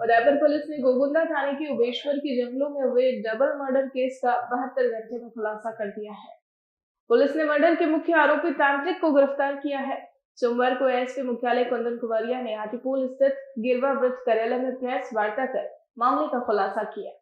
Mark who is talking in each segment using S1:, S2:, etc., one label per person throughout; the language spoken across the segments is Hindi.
S1: उदयपुर पुलिस ने गोगुंदा थाने के उबेश्वर के जंगलों में हुए डबल मर्डर केस का 72 घंटे में खुलासा कर दिया है। पुलिस ने मर्डर के मुख्य आरोपी तांत्रिक को गिरफ्तार किया है। सोमवार को एसपी मुख्यालय कुंदन कुमारिया ने हाथीपुल स्थित गिरवा वृत्त कार्यालय में प्रेस वार्ता कर मामले का खुलासा किया।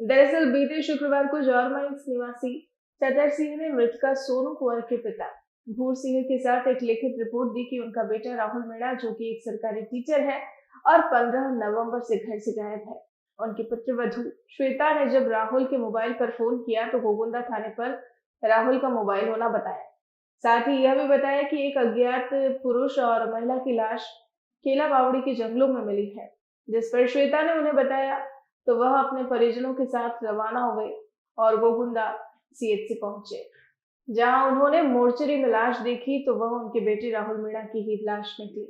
S1: दरअसल बीते शुक्रवार को जौरमाइंस निवासी चतर सिंह ने मृतका सोनू कुंवर के पिता भूर सिंह के साथ एक लिखित रिपोर्ट दी कि उनका बेटा राहुल मीणा, जो कि एक सरकारी टीचर है और 15 नवंबर से घर से गायब है। उनकी पुत्रवधू श्वेता ने जब राहुल के मोबाइल पर फोन किया तो गोगुंदा थाने पर राहुल का मोबाइल होना बताया। साथ ही यह भी बताया कि एक अज्ञात पुरुष और महिला की लाश केला बावड़ी के जंगलों में मिली है, जिस पर श्वेता ने उन्हें बताया तो वह अपने परिजनों के साथ रवाना हुए और गोगुंदा सीएचसी पहुंचे। जहां उन्होंने मोर्चरी में लाश देखी तो वह उनके बेटे राहुल मीणा की ही लाश निकली।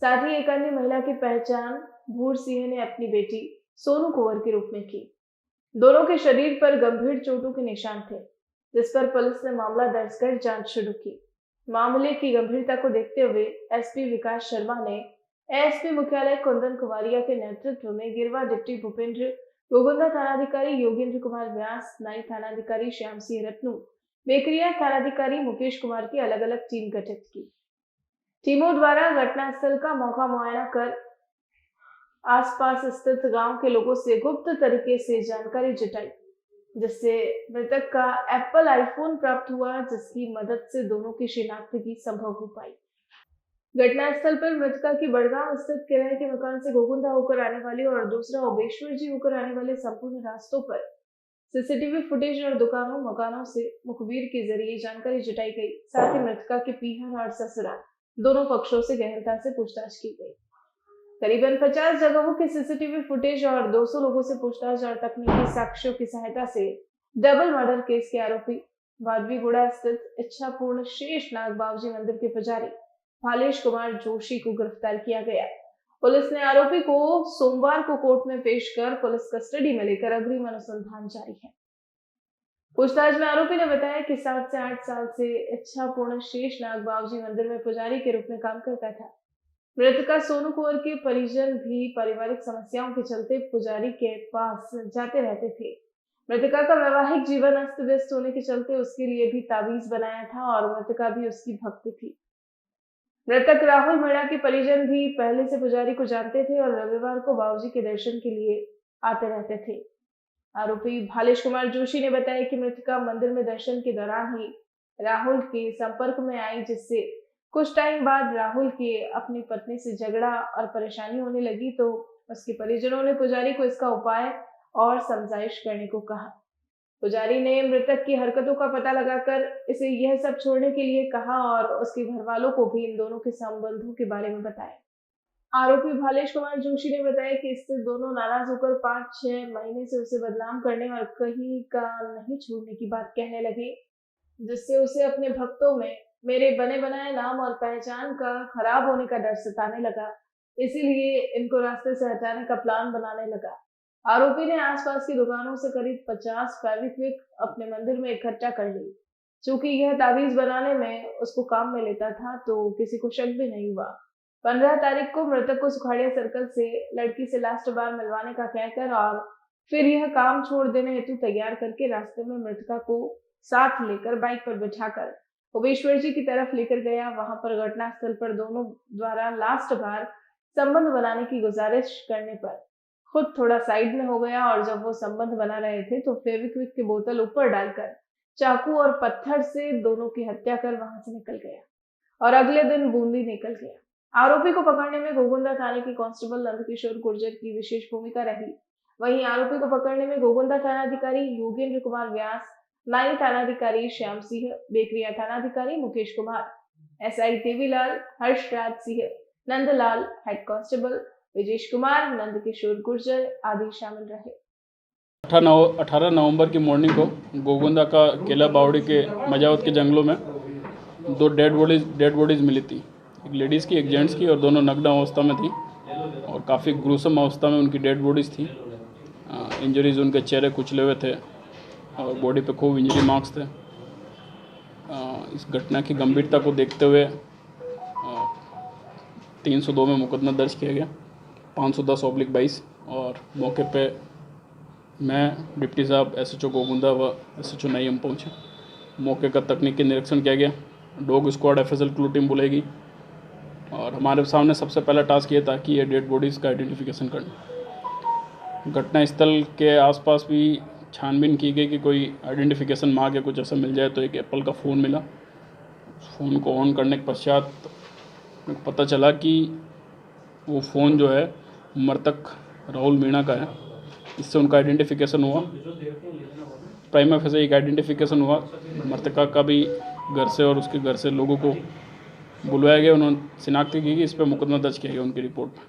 S1: साथ ही एक अन्य महिला की पहचान भूर सिंह ने अपनी बेटी सोनू कुंवर के रूप में की। दोनों के शरीर पर गंभीर चोटों के निशान थे, जिस पर पुलिस ने मामला दर्ज कर जांच शुरू की। मामले की गंभीरता को देखते हुए एसपी विकास शर्मा ने एसपी मुख्यालय कुंदन कुमारिया के नेतृत्व में गिरवा डिप्टी भूपेंद्र, गोगुंदा थानाधिकारी योगेंद्र कुमार व्यास, नाई थानाधिकारी श्याम सिंह रत्नू, बेकरिया थानाधिकारी मुकेश कुमार की अलग अलग टीम गठित की। टीमों द्वारा घटनास्थल का मौका मुआयना कर आसपास स्थित गांव के लोगों से गुप्त तरीके से जानकारी जुटाई, जिससे मृतक का एप्पल आईफोन प्राप्त हुआ, जिसकी मदद से दोनों की शिनाख्त संभव हो पाई। घटनास्थल पर मृतका की बड़गांव स्थित किराए के मकान से गोगुंदा होकर आने वाली और दूसरा ओबेश्वर जी होकर आने वाले संपूर्ण रास्तों पर सीसीटीवी फुटेज और दुकानों मकानों से मुखबिर के जरिए जानकारी जुटाई गई। साथ ही मृतका के पीहर और ससुराल दोनों पक्षों से गहनता से पूछताछ की गई। करीबन 50 जगहों के सीसीटीवी फुटेज और 200 लोगों से पूछताछ और तकनीकी साक्ष्यों की सहायता से डबल मर्डर केस के आरोपी वादवीगुड़ा स्थित इच्छापूर्ण शेषनाग बाबूजी मंदिर के पुजारी भालेश कुमार जोशी को गिरफ्तार किया गया। पुलिस ने आरोपी को सोमवार को कोर्ट में पेश कर पुलिस कस्टडी में लेकर अग्रिम अनुसंधान जारी है। पूछताछ में आरोपी ने बताया कि 7 से 8 साल से इच्छापूर्ण शेषनाग बाबूजी मंदिर में पुजारी के रूप में काम करता था। मृतका सोनू कुंवर के परिजन भी पारिवारिक समस्याओं के चलते पुजारी के पास जाते रहते थे। मृतका का वैवाहिक जीवन अस्त व्यस्त होने के चलते उसके लिए भी तावीज बनाया था और मृतका भी उसकी भक्त थी। मृतक राहुल मीणा के परिजन भी पहले से पुजारी को जानते थे और रविवार को बाबूजी के दर्शन के लिए आते रहते थे। आरोपी भालेश कुमार जोशी ने बताया कि मृतका मंदिर में दर्शन के दौरान ही राहुल के संपर्क में आई, जिससे कुछ टाइम बाद राहुल के अपनी पत्नी से झगड़ा और परेशानी होने लगी तो उसके परिजनों ने पुजारी को इसका उपाय और समझाइश करने को कहा। पुजारी ने मृतक की हरकतों का पता लगाकर इसे यह सब छोड़ने के लिए कहा और उसके घर वालों को भी इन दोनों के संबंधों के बारे में बताया। आरोपी भालेश कुमार जोशी ने बताया कि इससे दोनों नाराज होकर 5-6 महीने से उसे बदनाम करने और कहीं का नहीं छोड़ने की बात कहने लगे, जिससे उसे अपने भक्तों में मेरे बने बनाए नाम और पहचान का खराब होने का डर सताने लगा, इसीलिए इनको रास्ते से हटाने का प्लान बनाने लगा। आरोपी ने आसपास की दुकानों से करीब 50 फेविक्विक अपने मंदिर में इकट्ठा कर ली। चूंकि यह तावीज बनाने में उसको काम में लेता था तो किसी को शक भी नहीं हुआ। 15 तारीख को मृतक को सुखाड़िया सर्कल से लड़की से लास्ट बार मिलवाने का कहकर और फिर यह काम छोड़ देने हेतु तैयार करके रास्ते में मृतका को साथ लेकर बाइक पर बिठाकर ओबेश्वर जी की तरफ लेकर गया। वहां पर घटनास्थल पर दोनों द्वारा लास्ट बार संबंध बनाने की गुजारिश करने पर खुद थोड़ा साइड में हो गया और जब वो संबंध बना रहे थे तो फेविक्विक की बोतल ऊपर डालकर चाकू और पत्थर से दोनों की हत्या कर वहां से निकल गया और अगले दिन बूंदी निकल गया। आरोपी को पकड़ने में गोगुंदा थाने के कांस्टेबल नंदकिशोर गुर्जर की विशेष भूमिका रही। वहीं आरोपी को पकड़ने में गोगुंदा थानाधिकारी योगेंद्र कुमार व्यास, नाई थानाधिकारी श्याम सिंह, बेकरिया थानाधिकारी Mukesh Kumar, SI Devilal, Harshraj Singh, Nandlal, head constable Vijesh Kumar, Nandkishore Gurjar आदि शामिल रहे।
S2: 18 नवंबर की मॉर्निंग को गोगुंदा का केला बावड़ी के मजावत के जंगलों में 2 डेड बॉडीज़ मिली थी। एक लेडीज़ की, एक जेंट्स की, और दोनों नग्न अवस्था में थी और काफ़ी ग्रूसम अवस्था में उनकी डेड बॉडीज़ थी। इंजरीज उनके चेहरे कुचले हुए थे और बॉडी पे खूब इंजरी मार्क्स थे। इस घटना की गंभीरता को देखते हुए 302 में मुकदमा दर्ज किया गया 510/22 और मौके पे मैं डिप्टी साहब SHO गोगुंदा व SHO नईम पहुँचे। मौके का तकनीकी निरीक्षण किया गया। Dog squad FSL clue team बुलाई और हमारे सामने सबसे पहला टास्क ये था कि ये डेड बॉडीज़ का आइडेंटिफिकेशन करना। घटनास्थल के आसपास भी छानबीन की गई कि कोई आइडेंटिफिकेशन मांग या कुछ ऐसा मिल जाए। तो एक एप्पल का फ़ोन मिला। फ़ोन को ऑन करने के पश्चात पता चला कि वो फ़ोन जो है मृतक राहुल मीणा का है। इससे उनका आइडेंटिफिकेशन हुआ। प्राइमा फेसे एक आइडेंटिफिकेशन हुआ। मृतका का भी घर से और उसके घर से लोगों को बुलवाया गया। उन्होंने शिनाख्त की कि इस पर मुकदमा दर्ज किया गया उनकी रिपोर्ट में।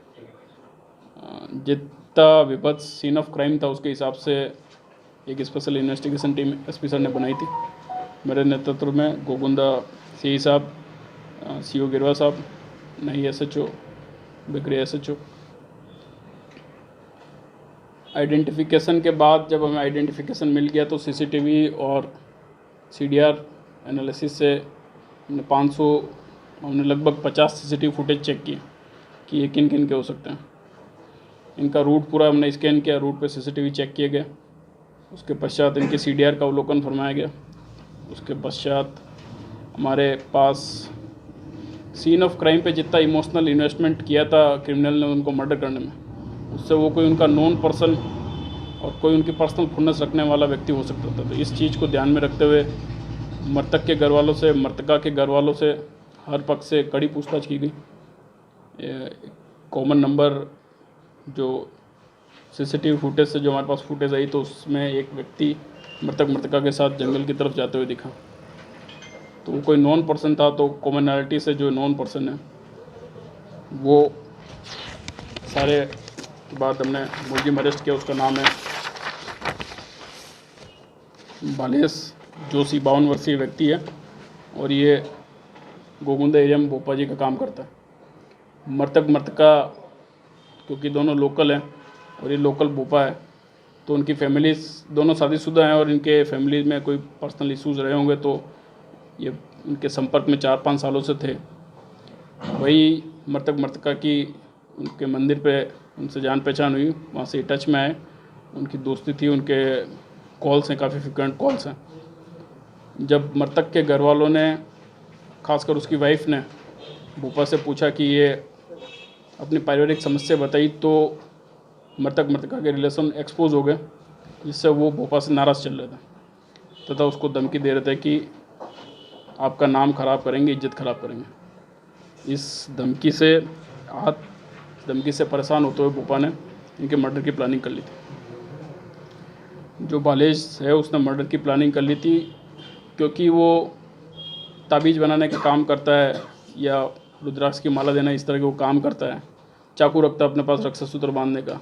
S2: जितना विभत्स सीन ऑफ क्राइम था उसके हिसाब से एक special investigation team SP sir ने बनाई थी। मेरे नेतृत्व में गोगुंदा CI साहब, CO गिरवा साहब, नई SHO, बिक्री SHO। आइडेंटिफिकेशन के बाद जब हमें आइडेंटिफिकेशन मिल गया तो CCTV और CDR एनालिसिस से हमने लगभग 50 CCTV फुटेज चेक किए कि ये किन किन के हो सकते हैं। इनका रूट पूरा हमने स्कैन किया। रूट पे CCTV चेक किए गए। उसके पश्चात इनके CDR का अवलोकन फरमाया गया। उसके पश्चात हमारे पास सीन ऑफ क्राइम पे जितना इमोशनल इन्वेस्टमेंट किया था क्रिमिनल ने उनको मर्डर करने में, उससे वो कोई उनका नॉन पर्सन और कोई उनकी पर्सनल खुन्नस रखने वाला व्यक्ति हो सकता था। तो इस चीज़ को ध्यान में रखते हुए मृतक के घर वालों से, मृतका के घर वालों से हर पक्ष से कड़ी पूछताछ की गई। कॉमन नंबर जो CCTV फुटेज से जो हमारे पास फुटेज आई तो उसमें एक व्यक्ति मृतका के साथ जंगल की तरफ जाते हुए दिखा। तो वो कोई नॉन पर्सन था। तो कॉमनैलिटी से जो नॉन पर्सन है वो सारे के बाद हमने मुलजिम अरेस्ट किया। उसका नाम है बालेश जोशी, 52 वर्षीय व्यक्ति है और ये गोगुंदा एरिया में भोपा जी का काम करता है। मृतका क्योंकि दोनों लोकल हैं और ये लोकल भोपा है तो उनकी फैमिलीज दोनों शादीशुदा हैं और इनके फैमिली में कोई पर्सनल इश्यूज़ रहे होंगे तो ये उनके संपर्क में 4-5 सालों से थे। वही मृतका की उनके मंदिर पे उनसे जान पहचान हुई, वहाँ से टच में आए, उनकी दोस्ती थी, उनके कॉल्स हैं, काफ़ी फ्रिक्वेंट कॉल्स हैं। जब मृतक के घर वालों ने, खासकर उसकी वाइफ ने भोपा से पूछा कि ये अपनी पारिवारिक समस्या बताई तो मृतका के रिलेशन एक्सपोज हो गए, जिससे वो भोपा से नाराज़ चल रहे थे तथा उसको धमकी दे रहे थे कि आपका नाम खराब करेंगे, इज्जत खराब करेंगे। इस धमकी से परेशान होते हुए भोपा ने इनके मर्डर की प्लानिंग कर ली थी। जो बालेश है उसने मर्डर की प्लानिंग कर ली थी क्योंकि वो ताबीज़ बनाने का काम करता है या रुद्राक्ष की माला देना, इस तरह के वो काम करता है। चाकू रखता है अपने पास रक्षा सूत्र बांधने का,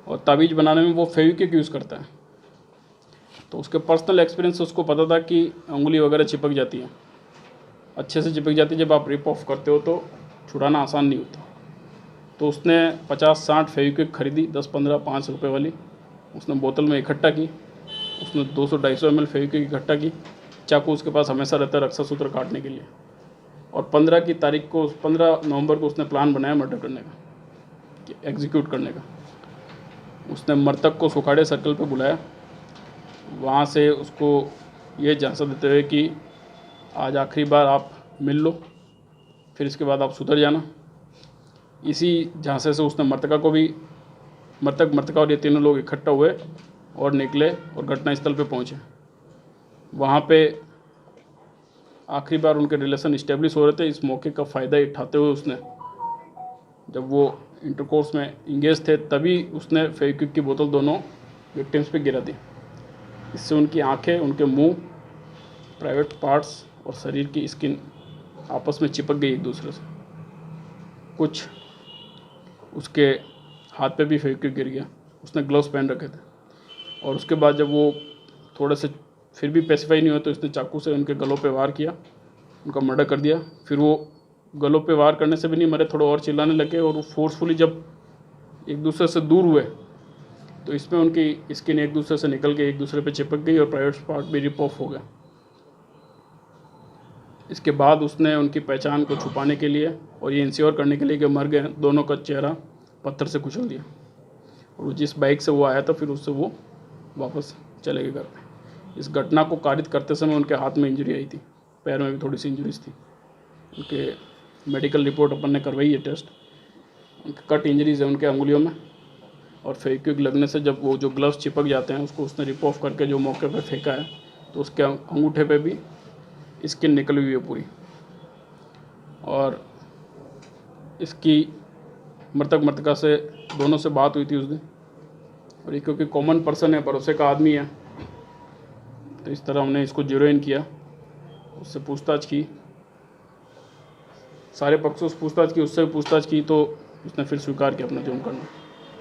S2: और ताबीज़ बनाने में वो फेविक्विक यूज़ करता है। तो उसके पर्सनल एक्सपीरियंस से उसको पता था कि उंगली वगैरह चिपक जाती है, अच्छे से चिपक जाती है। जब आप रिप ऑफ करते हो तो छुड़ाना आसान नहीं होता। तो उसने 50-60 फेविक्विक खरीदी, 10-15, 5 रुपये वाली। उसने बोतल में इकट्ठा की। उसने 200-250 ml फेविक्विक इकट्ठा की। चाकू उसके पास हमेशा रहता है रक्षा सूत्र काटने के लिए। और 15 नवंबर को उसने प्लान बनाया मर्डर करने का, एग्जीक्यूट करने का। उसने मृतक को सुखाड़े सर्कल पे बुलाया। वहाँ से उसको ये झांसा देते हुए कि आज आखिरी बार आप मिल लो, फिर इसके बाद आप सुधर जाना। इसी झांसे से उसने मृतका और ये तीनों लोग इकट्ठा हुए और निकले और घटनास्थल पे पहुँचे। वहाँ पे आखिरी बार उनके रिलेशन इस्टेब्लिश हो रहे थे। इस मौके का फ़ायदा उठाते हुए उसने, जब वो इंटरकोर्स में इंगेज थे, तभी उसने फेविक्विक की बोतल दोनों विक्टिम्स पे गिरा दी। इससे उनकी आंखें, उनके मुंह, प्राइवेट पार्ट्स और शरीर की स्किन आपस में चिपक गई एक दूसरे से। कुछ उसके हाथ पे भी फेविक्विक गिर गया। उसने ग्लव्स पहन रखे थे। और उसके बाद जब वो थोड़े से फिर भी पेसिफाई नहीं हुआ तो उसने चाकू से उनके गलों पे वार किया, उनका मर्डर कर दिया। फिर वो गलों पे वार करने से भी नहीं मरे, थोड़ा और चिल्लाने लगे और वो फोर्सफुली जब एक दूसरे से दूर हुए तो इसमें उनकी स्किन एक दूसरे से निकल के एक दूसरे पे चिपक गई और प्राइवेट पार्ट भी रिप ऑफ हो गया। इसके बाद उसने उनकी पहचान को छुपाने के लिए और ये इंश्योर करने के लिए कि मर गए, दोनों का चेहरा पत्थर से कुचल दिया। और जिस बाइक से वो आया था फिर उससे वो वापस चले गए घर पे। इस घटना को कारित करते समय उनके हाथ में इंजरी आई थी, पैर में भी थोड़ी सी इंजरीज थी। उनके मेडिकल रिपोर्ट अपन ने करवाई है टेस्ट। उनके कट इंजरीज है उनके अंगुलियों में, और फेविक्विक लगने से जब वो जो ग्लव्स चिपक जाते हैं उसको उसने रिप ऑफ करके जो मौके पर फेंका है तो उसके अंगूठे पे भी स्किन निकली हुई है पूरी। और इसकी मृतक मृतका से दोनों से बात हुई थी उस दिन, और ये क्योंकि कॉमन पर्सन है, भरोसे का आदमी है, तो इस तरह हमने इसको जीरो इन किया। उससे पूछताछ की, सारे पक्षों से पूछताछ की, उससे भी पूछताछ की, तो उसने फिर स्वीकार किया अपना जुर्म करना।